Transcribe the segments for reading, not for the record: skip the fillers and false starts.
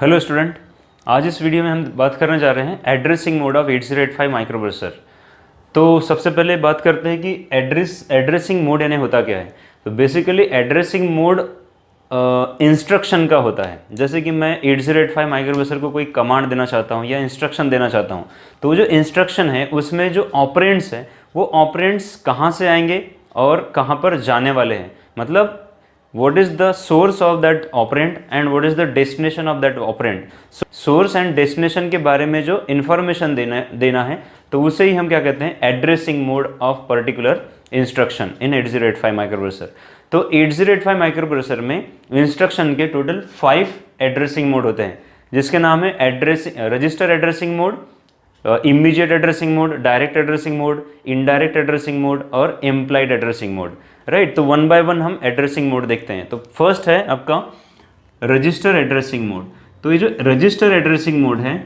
Hello student, आज इस video में हम बात करने जा रहे हैं एड्रेसिंग मोड ऑफ 8085 माइक्रोप्रोसेसर। तो सबसे पहले बात करते हैं कि एड्रेसिंग मोड यानी होता क्या है। तो बेसिकली एड्रेसिंग मोड इंस्ट्रक्शन का होता है। जैसे कि मैं 8085 माइक्रोप्रोसेसर को कोई कमांड देना चाहता हूँ या इंस्ट्रक्शन देना चाहता हूँ, तो जो इंस्ट्रक्शन है उसमें जो ऑपरेंड्स है वो ऑपरेंड्स कहाँ से आएंगे और कहाँ पर जाने वाले हैं, मतलब what is the source of that operand and what is the destination of that operand। Source and destination के बारे में जो इन्फॉर्मेशन देना है तो उसे ही हम क्या कहते हैं, addressing mode of particular instruction in 8085 microprocessor. तो 8085 माइक्रोप्रोसेसर में इंस्ट्रक्शन के टोटल 5 एड्रेसिंग मोड होते हैं, जिसके नाम है register addressing mode, immediate addressing mode, direct addressing mode, indirect addressing mode और एम्प्लाइड एड्रेसिंग मोड। राइट, तो वन बाय वन हम एड्रेसिंग मोड देखते हैं। तो फर्स्ट है आपका रजिस्टर एड्रेसिंग मोड। तो ये जो रजिस्टर एड्रेसिंग मोड है,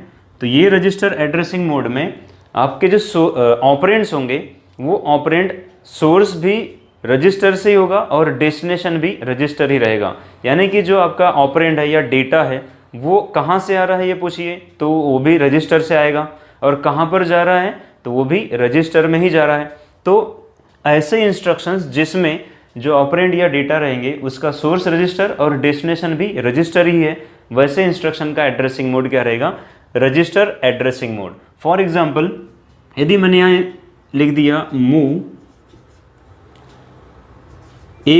तो ये रजिस्टर एड्रेसिंग मोड में आपके जो ऑपरेंड्स होंगे वो ऑपरेंड सोर्स भी रजिस्टर से ही होगा और डेस्टिनेशन भी रजिस्टर ही रहेगा। यानी कि जो आपका ऑपरेंड है या डेटा है वो कहाँ से आ रहा है ये पूछिए तो वो भी रजिस्टर से आएगा, और कहाँ पर जा रहा है तो वो भी रजिस्टर में ही जा रहा है। तो ऐसे इंस्ट्रक्शंस जिसमें जो ऑपरेंड या डेटा रहेंगे उसका सोर्स रजिस्टर और डेस्टिनेशन भी रजिस्टर ही है, वैसे इंस्ट्रक्शन का एड्रेसिंग मोड क्या रहेगा, register addressing mode. For example, यदि मैंने यहाँ लिख दिया move A,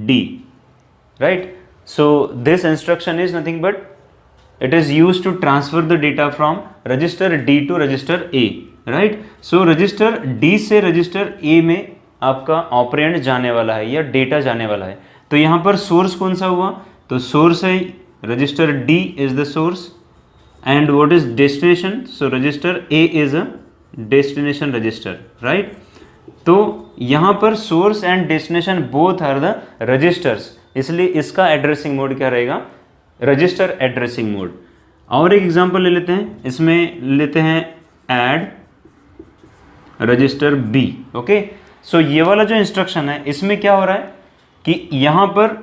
D, right, so this instruction is nothing but it is used to transfer the data from register D to register A, right? So register D से register A में आपका operand जाने वाला है या डेटा जाने वाला है। तो यहाँ पर सोर्स कौन सा हुआ, तो सोर्स है register D is the source and what is destination, so register A is a destination register, right? तो यहाँ पर source and destination both are the registers, इसलिए इसका एड्रेसिंग मोड क्या रहेगा, रजिस्टर एड्रेसिंग मोड। और एक एग्जांपल ले लेते हैं, इसमें लेते हैं ऐड रजिस्टर बी। ओके, सो ये वाला जो इंस्ट्रक्शन है इसमें क्या हो रहा है कि यहाँ पर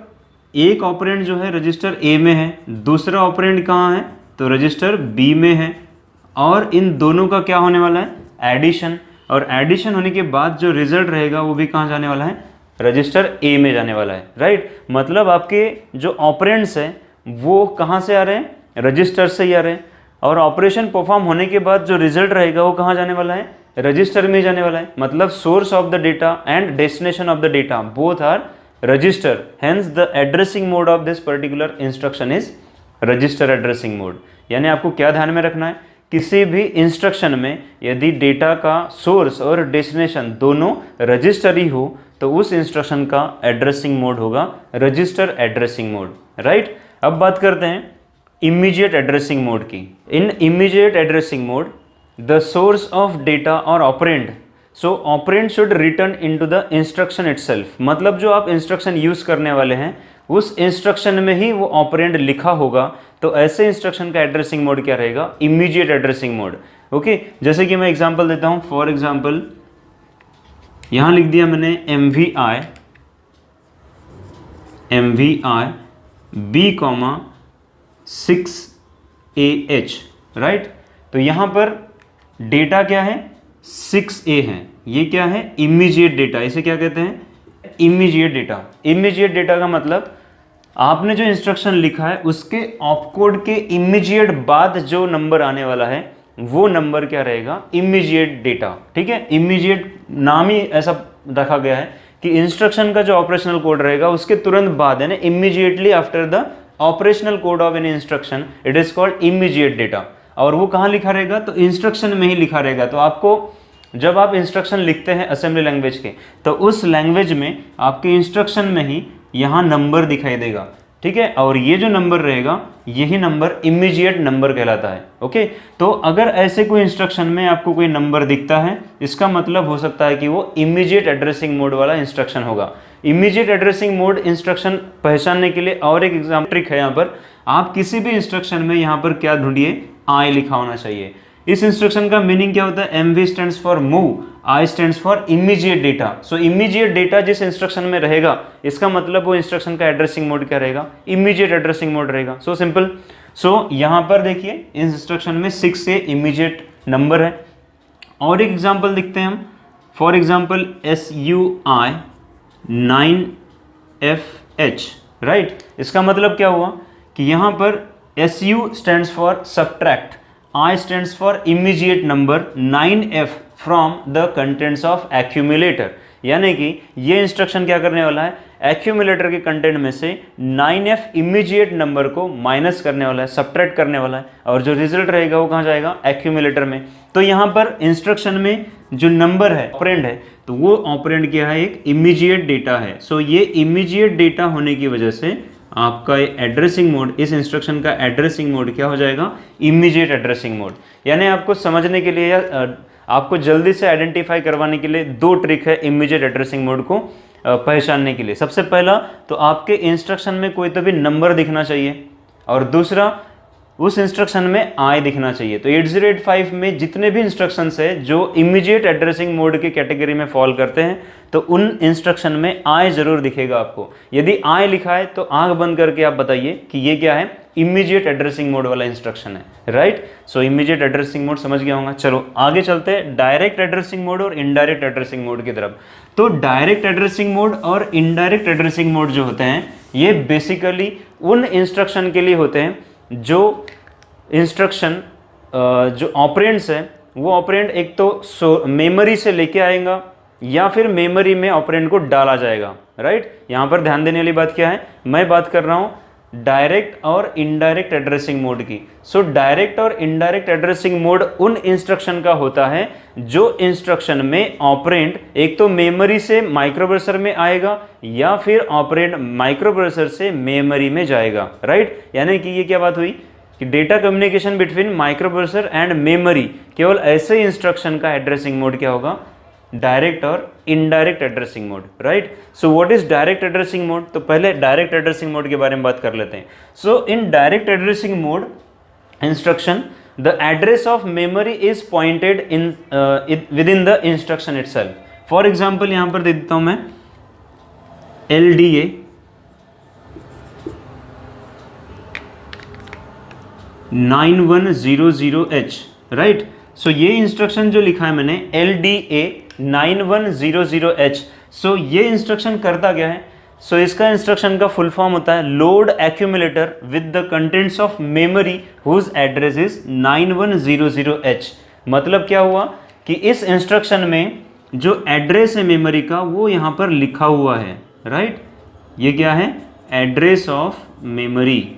एक ऑपरेंड जो है रजिस्टर ए में है, दूसरा ऑपरेंड कहाँ है तो रजिस्टर बी में है, और इन दोनों का क्या होने वाला है, एडिशन। और एडिशन होने के बाद जो रिजल्ट रहेगा वो भी कहाँ जाने वाला है, रजिस्टर ए में जाने वाला है। राइट, मतलब आपके जो ऑपरेंड्स हैं वो कहाँ से आ रहे हैं, रजिस्टर से ही आ रहे हैं, और ऑपरेशन परफॉर्म होने के बाद जो रिजल्ट रहेगा वो कहाँ जाने वाला है, रजिस्टर में जाने वाला है। मतलब source of the data and destination of the data both are register, hence the addressing mode of this particular instruction is register addressing mode. यानी आपको क्या ध्यान में रखना है, किसी भी इंस्ट्रक्शन में यदि डेटा का सोर्स और डेस्टिनेशन दोनों रजिस्टर ही हो तो उस इंस्ट्रक्शन का एड्रेसिंग मोड होगा रजिस्टर एड्रेसिंग मोड। राइट, अब बात करते हैं इमीडिएट एड्रेसिंग मोड की। In immediate addressing mode the source of data और operand, so operand should return into the instruction itself. मतलब जो आप इंस्ट्रक्शन यूज करने वाले हैं उस इंस्ट्रक्शन में ही वो ऑपरेंड लिखा होगा, तो ऐसे इंस्ट्रक्शन का एड्रेसिंग मोड क्या रहेगा, इमीडिएट एड्रेसिंग मोड। ओके, जैसे कि मैं एग्जांपल देता हूं, फॉर एग्जांपल यहां लिख दिया मैंने MVI B, 6AH, राइट। तो यहां पर डेटा क्या है, 6A है, ये क्या है, इमीडिएट डेटा, इसे क्या कहते हैं, इमीडिएट डेटा। इमीडिएट डेटा का मतलब आपने जो इंस्ट्रक्शन लिखा है उसके ऑपकोड के इमीडिएट बाद जो नंबर आने वाला है वो नंबर क्या रहेगा, इमीडिएट डेटा। ठीक है, इमीडिएट नाम ही ऐसा रखा गया है कि इंस्ट्रक्शन का जो ऑपरेशनल कोड रहेगा उसके तुरंत बाद, यानी immediately after the operational code of any instruction, it is called immediate data. और वो कहाँ लिखा रहेगा, तो इंस्ट्रक्शन में ही लिखा रहेगा। तो आपको जब आप इंस्ट्रक्शन लिखते हैं असेंबली लैंग्वेज के, तो उस लैंग्वेज में आपके इंस्ट्रक्शन में ही यहाँ नंबर दिखाई देगा। ठीक है, और ये जो नंबर रहेगा यही नंबर इमीडिएट नंबर कहलाता है। ओके, तो अगर ऐसे कोई इंस्ट्रक्शन में आपको कोई नंबर दिखता है, इसका मतलब हो सकता है कि वो इमीडिएट एड्रेसिंग मोड वाला इंस्ट्रक्शन होगा। इमीडिएट एड्रेसिंग मोड इंस्ट्रक्शन पहचानने के लिए और एक एग्जाम्पल ट्रिक है, यहाँ पर आप किसी भी इंस्ट्रक्शन में यहाँ पर क्या ढूंढिए, आई लिखा होना चाहिए। इस इंस्ट्रक्शन का मीनिंग क्या होता है, MV stands for move, I stands for immediate data. So immediate data जिस इंस्ट्रक्शन में रहेगा इसका मतलब वो इंस्ट्रक्शन का एड्रेसिंग मोड क्या रहेगा, इमीडिएट एड्रेसिंग मोड रहेगा। So simple. सो यहाँ पर देखिए इस इंस्ट्रक्शन में 6 से इमीडिएट नंबर है। और एक एग्जांपल देखते हैं हम, for example SUI 9FH, right. इसका मतलब क्या हुआ कि यहाँ पर SU stands for subtract, I stands for immediate number, 9F from the contents of accumulator. यानी कि ये इंस्ट्रक्शन क्या करने वाला है, एक्यूमुलेटर के कंटेंट में से 9F इमीडिएट नंबर को माइनस करने वाला है, सब्ट्रैक्ट करने वाला है, और जो रिजल्ट रहेगा वो कहाँ जाएगा, एक्यूमुलेटर में। तो यहाँ पर इंस्ट्रक्शन में जो नंबर है ऑपरेंड है, तो वो ऑपरेंड क्या है, एक इमीडिएट डेटा है। सो ये इमीडिएट डेटा होने की वजह से आपका एड्रेसिंग मोड, इस इंस्ट्रक्शन का एड्रेसिंग मोड क्या हो जाएगा, इमीडिएट एड्रेसिंग मोड। यानी आपको समझने के लिए या आपको जल्दी से आइडेंटिफाई करवाने के लिए दो ट्रिक है इमीडिएट एड्रेसिंग मोड को पहचानने के लिए। सबसे पहला तो आपके इंस्ट्रक्शन में कोई तो भी नंबर दिखना चाहिए, और दूसरा उस इंस्ट्रक्शन में आई दिखना चाहिए। तो 8085 में जितने भी इंस्ट्रक्शंस है जो इमीडिएट एड्रेसिंग मोड के कैटेगरी में फॉल करते हैं, तो उन इंस्ट्रक्शन में आई जरूर दिखेगा आपको। यदि आई लिखा है तो आंख बंद करके आप बताइए कि ये क्या है, इमीडिएट एड्रेसिंग मोड वाला इंस्ट्रक्शन है, राइट। सो इमीडिएट एड्रेसिंग मोड समझ गया होगा। चलो आगे चलते हैं डायरेक्ट एड्रेसिंग मोड और इनडायरेक्ट एड्रेसिंग मोड की तरफ। तो डायरेक्ट एड्रेसिंग मोड और इनडायरेक्ट एड्रेसिंग मोड जो होते हैं, ये बेसिकली उन इंस्ट्रक्शन के लिए होते हैं जो इंस्ट्रक्शन जो ऑपरेंड्स है, वो ऑपरेंड एक तो मेमोरी से लेके आएगा या फिर मेमोरी में ऑपरेंड को डाला जाएगा, राइट। यहाँ पर ध्यान देने वाली बात क्या है, मैं बात कर रहा हूँ डायरेक्ट और इनडायरेक्ट एड्रेसिंग मोड की। सो डायरेक्ट और इनडायरेक्ट एड्रेसिंग मोड उन इंस्ट्रक्शन का होता है जो इंस्ट्रक्शन में ऑपरेंड एक तो मेमोरी से माइक्रोप्रोसेसर में आएगा या फिर ऑपरेंड माइक्रोप्रोसेसर से मेमोरी में जाएगा, राइट। यानी कि ये क्या बात हुई कि data communication between microprocessor and memory, केवल ऐसे इंस्ट्रक्शन का एड्रेसिंग मोड क्या होगा, डायरेक्ट और indirect addressing mode, right. So what is direct addressing mode, तो पहले डायरेक्ट एड्रेसिंग मोड के बारे में बात कर लेते हैं। So in direct addressing mode instruction, the address of memory is pointed in within the instruction itself. For example यहाँ पर दे देता हूं मैं LDA 9100H, राइट। सो ये इंस्ट्रक्शन जो लिखा है मैंने LDA 9100H, सो ये इंस्ट्रक्शन करता क्या है, सो इसका इंस्ट्रक्शन का फुल फॉर्म होता है load accumulator with the contents of memory whose address is 9100H। मतलब क्या हुआ कि इस इंस्ट्रक्शन में जो एड्रेस है मेमोरी का वो यहाँ पर लिखा हुआ है, राइट। ये क्या है, एड्रेस ऑफ मेमोरी।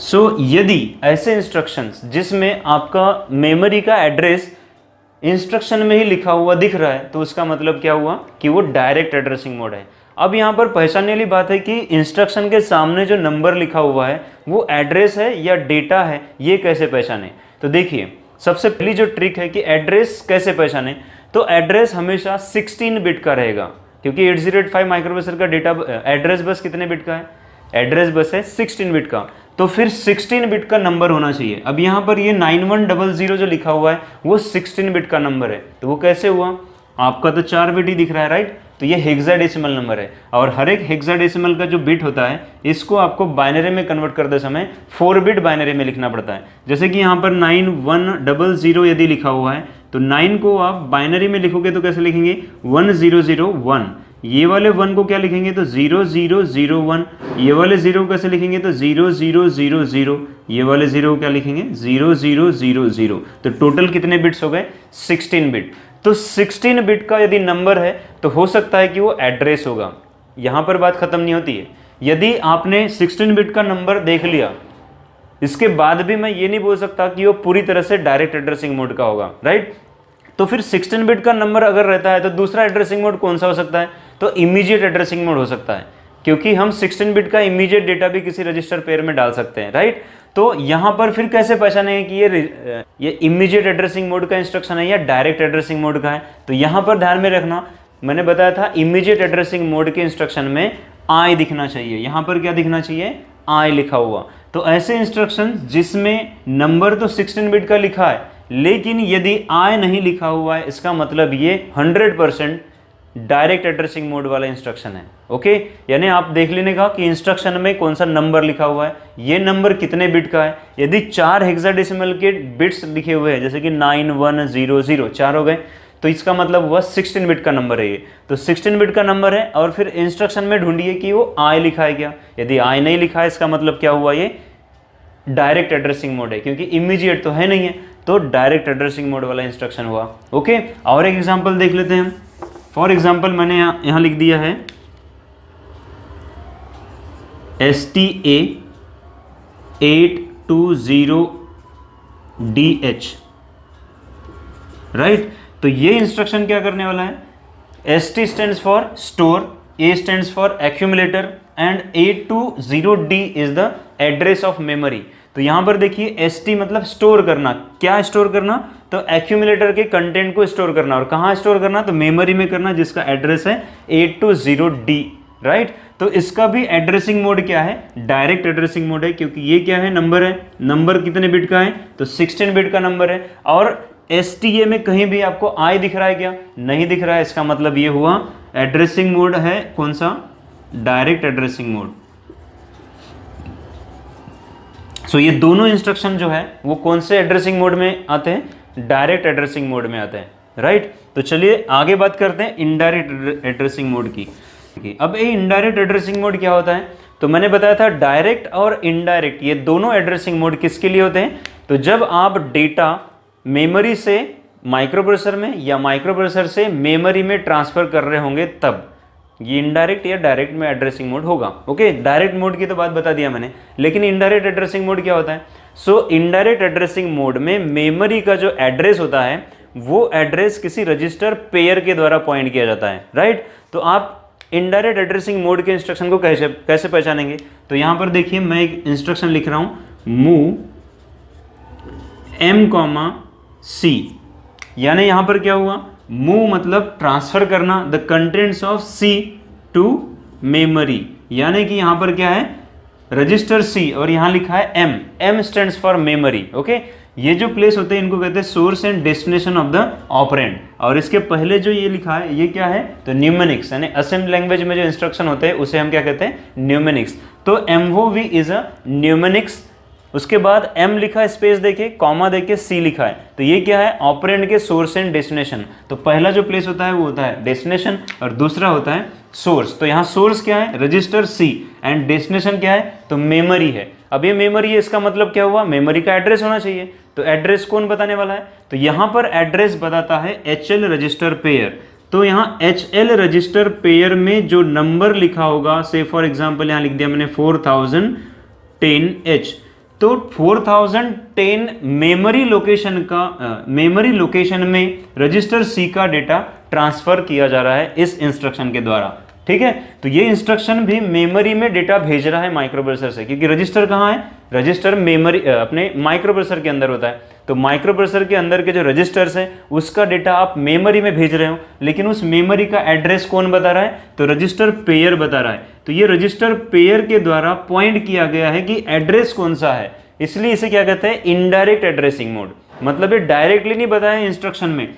सो यदि ऐसे इंस्ट्रक्शंस जिसमें आपका मेमोरी का एड्रेस इंस्ट्रक्शन में ही लिखा हुआ दिख रहा है, तो उसका मतलब क्या हुआ कि वो डायरेक्ट एड्रेसिंग मोड है। अब यहाँ पर पहचानने वाली बात है कि इंस्ट्रक्शन के सामने जो नंबर लिखा हुआ है वो एड्रेस है या डेटा है, ये कैसे पहचाने। तो देखिए सबसे पहली जो ट्रिक है कि एड्रेस कैसे पहचाने, तो एड्रेस हमेशा 16 बिट का रहेगा, क्योंकि 8085 माइक्रोप्रोसेसर का डेटा एड्रेस बस कितने बिट का है, एड्रेस बस है 16 बिट का, तो फिर 16 बिट का नंबर होना चाहिए। अब यहाँ पर ये 9100 जो लिखा हुआ है वो 16 बिट का नंबर है, तो वो कैसे हुआ, आपका तो 4 बिट ही दिख रहा है, राइट। तो ये हेक्साडेसिमल नंबर है, और हर एक हेक्साडेसिमल का जो बिट होता है इसको आपको बाइनरी में कन्वर्ट करते समय 4 बिट बाइनरी में लिखना पड़ता है। जैसे कि यहाँ पर 9100 यदि लिखा हुआ है तो 9 को आप बाइनरी में लिखोगे तो कैसे लिखेंगे, 1001। ये वाले 1 को क्या लिखेंगे, तो 0001। ये वाले 0 कैसे लिखेंगे, तो 0000। ये वाले 0 क्या लिखेंगे, 0000। तो टोटल कितने बिट्स हो गए, 16 बिट। तो 16 बिट का यदि नंबर है तो हो सकता है कि वो एड्रेस होगा। यहाँ पर बात खत्म नहीं होती है। यदि आपने 16 बिट का नंबर देख लिया, इसके बाद भी मैं ये नहीं बोल सकता कि वो पूरी तरह से डायरेक्ट एड्रेसिंग मोड का होगा, राइट। तो फिर 16 बिट का नंबर अगर रहता है तो दूसरा एड्रेसिंग मोड कौन सा हो सकता है, तो इमीडिएट एड्रेसिंग मोड हो सकता है, क्योंकि हम 16 बिट का इमीडिएट डेटा भी किसी रजिस्टर पेयर में डाल सकते हैं, राइट। तो यहाँ पर फिर कैसे पहचानेंगे कि ये इमीडिएट एड्रेसिंग मोड का इंस्ट्रक्शन है या डायरेक्ट एड्रेसिंग मोड का है, तो यहाँ पर ध्यान में रखना, मैंने बताया था इमीडिएट एड्रेसिंग मोड के इंस्ट्रक्शन में आई दिखना चाहिए। यहाँ पर क्या दिखना चाहिए, आई लिखा हुआ। तो ऐसे इंस्ट्रक्शन जिसमें नंबर तो 16 बिट का लिखा है लेकिन यदि आई नहीं लिखा हुआ है, इसका मतलब ये 100% डायरेक्ट एड्रेसिंग मोड वाला इंस्ट्रक्शन है। ओके, यानी आप देख लेने का कि इंस्ट्रक्शन में कौन सा नंबर लिखा हुआ है, ये नंबर कितने बिट का है। यदि 4 हेक्साडेसिमल के बिट्स लिखे हुए हैं, जैसे कि 9100 4 हो गए, तो इसका मतलब हुआ 16 बिट का नंबर है ये। तो 16 बिट का नंबर है और फिर इंस्ट्रक्शन में ढूंढिए कि वो आई लिखा है क्या। यदि आई नहीं लिखा है, इसका मतलब क्या हुआ, ये डायरेक्ट एड्रेसिंग मोड है, क्योंकि इमीडिएट तो है नहीं है, तो डायरेक्ट एड्रेसिंग मोड वाला इंस्ट्रक्शन हुआ। ओके, और एक एग्जांपल देख लेते हैं हम। फॉर एग्जांपल मैंने यहाँ लिख दिया है STA 820DH, राइट। तो ये इंस्ट्रक्शन क्या करने वाला है, ST stands for store, A stands for accumulator and 820D is the address of memory. तो यहां पर देखिए ST मतलब स्टोर करना, क्या स्टोर करना, तो एक्यूमुलेटर के कंटेंट को स्टोर करना। और कहां स्टोर करना, तो मेमोरी में करना, जिसका एड्रेस है 820D, राइट। तो इसका भी एड्रेसिंग मोड क्या है, डायरेक्ट एड्रेसिंग मोड है, क्योंकि ये क्या है, नंबर है। नंबर कितने बिट का है, तो 16 बिट का नंबर है। और STA में कहीं भी आपको आई दिख रहा है क्या, नहीं दिख रहा है, इसका मतलब ये हुआ एड्रेसिंग मोड है कौन सा, डायरेक्ट एड्रेसिंग मोड। सो ये दोनों इंस्ट्रक्शन जो है वो कौन से एड्रेसिंग मोड में आते हैं, डायरेक्ट एड्रेसिंग मोड में आते हैं, राइट। तो चलिए आगे बात करते हैं इनडायरेक्ट एड्रेसिंग मोड की। अब ये इनडायरेक्ट एड्रेसिंग मोड क्या होता है, तो मैंने बताया था डायरेक्ट और इनडायरेक्ट ये दोनों एड्रेसिंग मोड किसके लिए होते हैं, तो जब आप डेटा मेमोरी से माइक्रो प्रोसेसर में या माइक्रो प्रोसेसर से मेमोरी में ट्रांसफर कर रहे होंगे, तब ये इनडायरेक्ट या डायरेक्ट में एड्रेसिंग मोड होगा। ओके, डायरेक्ट मोड की तो बात बता दिया मैंने, लेकिन इनडायरेक्ट एड्रेसिंग मोड क्या होता है। सो इनडायरेक्ट एड्रेसिंग मोड में मेमोरी का जो एड्रेस होता है वो एड्रेस किसी रजिस्टर पेयर के द्वारा पॉइंट किया जाता है, राइट। तो आप इनडायरेक्ट एड्रेसिंग मोड के इंस्ट्रक्शन को कैसे पहचानेंगे, तो यहां पर देखिए मैं एक इंस्ट्रक्शन लिख रहा हूं, मूव M,C, यानी यहां पर क्या हुआ, मूव मतलब ट्रांसफर करना the contents of C to memory, यानी कि यहां पर क्या है, रजिस्टर C और यहां लिखा है M stands for memory. Okay, ये जो प्लेस होते हैं इनको कहते हैं source and destination of the operand. और इसके पहले जो ये लिखा है ये क्या है, तो न्यूमेनिक्स, यानी असेंबली लैंग्वेज में जो इंस्ट्रक्शन होते हैं उसे हम क्या कहते हैं, न्यूमेनिक्स। तो MOV इज अ न्यूमेनिक्स। उसके बाद M लिखा है, स्पेस देके कॉमा देके C लिखा है, तो ये क्या है, ऑपरेंड के सोर्स एंड डेस्टिनेशन। तो पहला जो प्लेस होता है वो होता है डेस्टिनेशन और दूसरा होता है सोर्स। तो यहाँ सोर्स क्या है, रजिस्टर C, एंड डेस्टिनेशन क्या है, तो मेमोरी है। अब ये मेमोरी है, इसका मतलब क्या हुआ, मेमोरी का एड्रेस होना चाहिए। तो एड्रेस कौन बताने वाला है, तो यहाँ पर एड्रेस बताता है HL रजिस्टर पेयर। तो यहाँ HL रजिस्टर पेयर में जो नंबर लिखा होगा, से फॉर एग्जाम्पल यहाँ लिख दिया मैंने 4010H, तो 4010 मेमोरी लोकेशन में रजिस्टर C का डेटा ट्रांसफर किया जा रहा है इस इंस्ट्रक्शन के द्वारा, ठीक है। तो ये इंस्ट्रक्शन भी मेमोरी में डेटा भेज रहा है माइक्रो प्रोसेसर से, क्योंकि रजिस्टर कहाँ है, रजिस्टर मेमोरी अपने माइक्रो प्रोसेसर के अंदर होता है। तो माइक्रो प्रोसेसर के अंदर के जो रजिस्टर्स है उसका डेटा आप मेमोरी में भेज रहे हो, लेकिन उस मेमोरी का एड्रेस कौन बता रहा है, तो रजिस्टर पेयर बता रहा है। तो ये रजिस्टर पेयर के द्वारा पॉइंट किया गया है कि एड्रेस कौन सा है, इसलिए इसे क्या कहते हैं, इनडायरेक्ट एड्रेसिंग मोड। मतलब ये डायरेक्टली नहीं बताया इंस्ट्रक्शन में,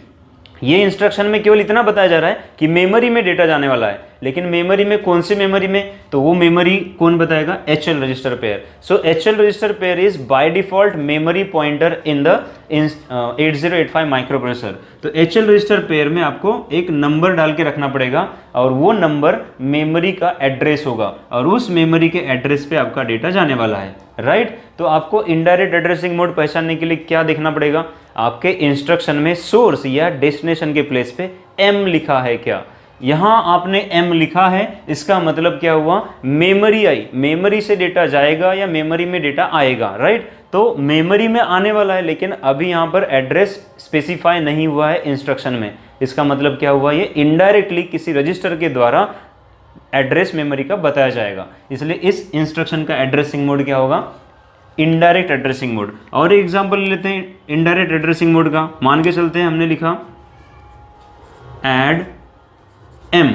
ये इंस्ट्रक्शन में केवल इतना बताया जा रहा है कि मेमोरी में डेटा जाने वाला है, लेकिन मेमोरी में कौन सी मेमोरी में, तो वो मेमोरी कौन बताएगा, HL register pair. So HL register pair is by default memory pointer in the 8085 micro processor. तो HL रजिस्टर पेयर में आपको एक नंबर डाल के रखना पड़ेगा और वो नंबर मेमोरी का एड्रेस होगा और उस मेमोरी के एड्रेस पे आपका डेटा जाने वाला है, राइट। तो आपको इनडायरेक्ट एड्रेसिंग मोड पहचानने के लिए क्या देखना पड़ेगा, आपके इंस्ट्रक्शन में सोर्स या डेस्टिनेशन के प्लेस पे M लिखा है क्या। यहां आपने M लिखा है, इसका मतलब क्या हुआ, मेमोरी आई, मेमोरी से डेटा जाएगा या मेमोरी में डेटा आएगा, राइट। तो मेमोरी में आने वाला है, लेकिन अभी यहां पर एड्रेस स्पेसिफाई नहीं हुआ है इंस्ट्रक्शन में। इसका मतलब क्या हुआ, ये इनडायरेक्टली किसी रजिस्टर के द्वारा एड्रेस मेमोरी का बताया जाएगा, इसलिए इस इंस्ट्रक्शन का एड्रेसिंग मोड क्या होगा, इनडायरेक्ट एड्रेसिंग मोड। और एक एग्जांपल लेते हैं इनडायरेक्ट एड्रेसिंग मोड का। मान के चलते हैं हमने लिखा ऐड M,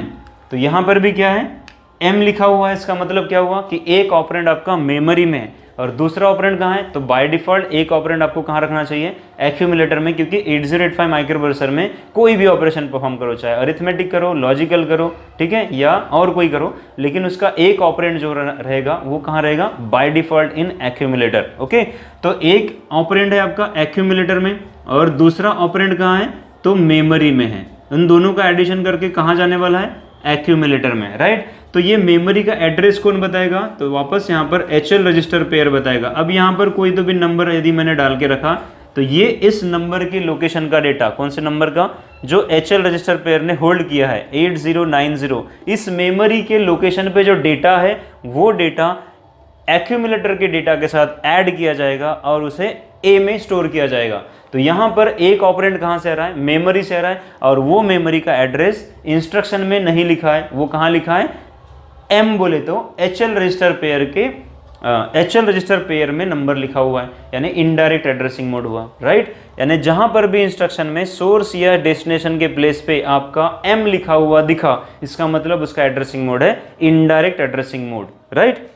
तो यहां पर भी क्या है, m लिखा हुआ है, इसका मतलब क्या हुआ कि एक ऑपरेंड आपका मेमोरी में है और दूसरा ऑपरेंड कहाँ है, तो बाय डिफॉल्ट एक ऑपरेंड आपको कहाँ रखना चाहिए, एक्यूमुलेटर में, क्योंकि 8085 माइक्रोप्रोसेसर में कोई भी ऑपरेशन परफॉर्म करो, चाहे अरिथमेटिक करो, लॉजिकल करो, ठीक है, या और कोई करो, लेकिन उसका एक ऑपरेंड जो रहेगा वो कहाँ रहेगा, by default in accumulator. Okay, तो एक ऑपरेंड है आपका एक्यूमुलेटर में और दूसरा ऑपरेंड कहाँ है, तो मेमोरी में है। उन दोनों का एडिशन करके कहाँ जाने वाला है, एक्यूमुलेटर में, राइट। तो ये मेमोरी का एड्रेस कौन बताएगा, तो वापस यहाँ पर HL रजिस्टर पेयर बताएगा। अब यहाँ पर कोई तो भी नंबर यदि मैंने डाल के रखा तो ये इस नंबर की लोकेशन का डेटा, कौन से नंबर का, जो HL रजिस्टर पेयर ने होल्ड किया है 8090, इस मेमोरी के लोकेशन पे जो डेटा है वो डेटा एक्यूमुलेटर के डेटा के साथ ऐड किया जाएगा और उसे A में स्टोर किया जाएगा। तो यहाँ पर एक ऑपरेंड कहाँ से आ रहा है, मेमोरी से आ रहा है, और वो मेमोरी का एड्रेस इंस्ट्रक्शन में नहीं लिखा है, वो कहाँ लिखा है, M बोले तो HL रजिस्टर पेयर के HL रजिस्टर पेयर में नंबर लिखा हुआ है, यानी इनडायरेक्ट एड्रेसिंग मोड हुआ, राइट। यानी जहाँ पर भी इंस्ट्रक्शन में सोर्स या डेस्टिनेशन के प्लेस पे आपका M लिखा हुआ दिखा, इसका मतलब उसका एड्रेसिंग मोड है इनडायरेक्ट एड्रेसिंग मोड, राइट।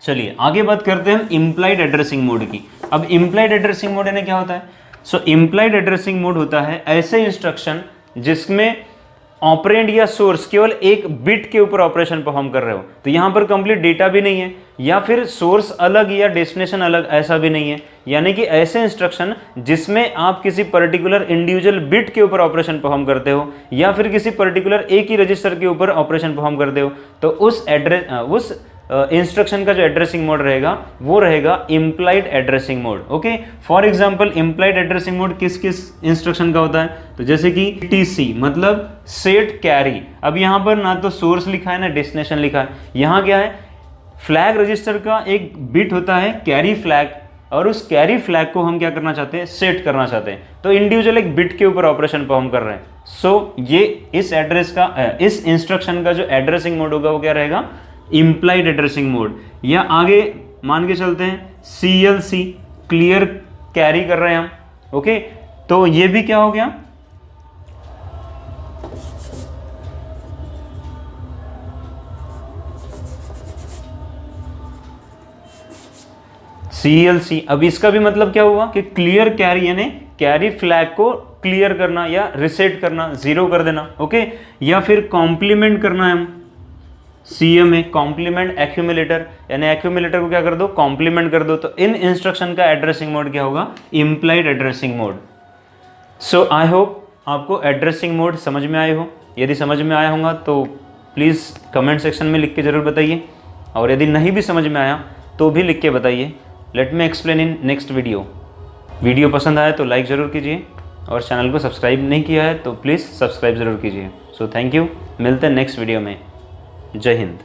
चलिए आगे बात करते हैं हम इम्प्लाइड एड्रेसिंग मोड की। अब इम्प्लाइड एड्रेसिंग मोड यानी क्या होता है, सो इम्प्लाइड एड्रेसिंग मोड होता है ऐसे इंस्ट्रक्शन जिसमें ऑपरेंड या सोर्स केवल एक बिट के ऊपर ऑपरेशन परफॉर्म कर रहे हो, तो यहाँ पर कंप्लीट डेटा भी नहीं है या फिर सोर्स अलग या डेस्टिनेशन अलग, ऐसा भी नहीं है। यानी कि ऐसे इंस्ट्रक्शन जिसमें आप किसी पर्टिकुलर इंडिविजुअल बिट के ऊपर ऑपरेशन परफॉर्म करते हो या फिर किसी पर्टिकुलर एक ही रजिस्टर के ऊपर ऑपरेशन परफॉर्म करते हो, तो उस इंस्ट्रक्शन का जो एड्रेसिंग मोड रहेगा वो रहेगा implied addressing mode. Okay, for example implied addressing mode किस किस इंस्ट्रक्शन का होता है, तो जैसे कि TC मतलब सेट कैरी। अब यहाँ पर ना तो सोर्स लिखा है ना डेस्टिनेशन लिखा है, यहाँ क्या है, फ्लैग रजिस्टर का एक बिट होता है कैरी फ्लैग, और उस कैरी फ्लैग को हम क्या करना चाहते हैं, सेट करना चाहते हैं। तो इंडिविजुअल एक बिट के ऊपर ऑपरेशन परफॉर्म कर रहे हैं। सो ये इस एड्रेस का इस इंस्ट्रक्शन का जो एड्रेसिंग मोड होगा वो क्या रहेगा, इम्प्लाइड एड्रेसिंग मोड। या आगे मान के चलते हैं CLC क्लियर कैरी कर रहे हैं हम, ओके, तो ये भी क्या हो गया, CLC। अब इसका भी मतलब क्या हुआ कि क्लियर कैरी, यानी कैरी फ्लैग को क्लियर करना या रिसेट करना, जीरो कर देना, ओके। या फिर कॉम्प्लीमेंट करना है हम, CMA कॉम्प्लीमेंट एक्यूमुलेटर, यानी एक्यूमुलेटर को क्या कर दो, कॉम्प्लीमेंट कर दो। तो इन इंस्ट्रक्शन का एड्रेसिंग मोड क्या होगा, implied addressing mode. So I hope आपको एड्रेसिंग मोड समझ में आए हो। यदि समझ में आया होगा तो प्लीज़ कमेंट सेक्शन में लिख के ज़रूर बताइए, और यदि नहीं भी समझ में आया तो भी लिख के बताइए। Let me explain in next video. Video पसंद आया तो लाइक ज़रूर कीजिए, और चैनल को सब्सक्राइब नहीं किया है तो प्लीज़ सब्सक्राइब ज़रूर कीजिए। सो थैंक यू, मिलते हैं नेक्स्ट वीडियो में। जय हिंद।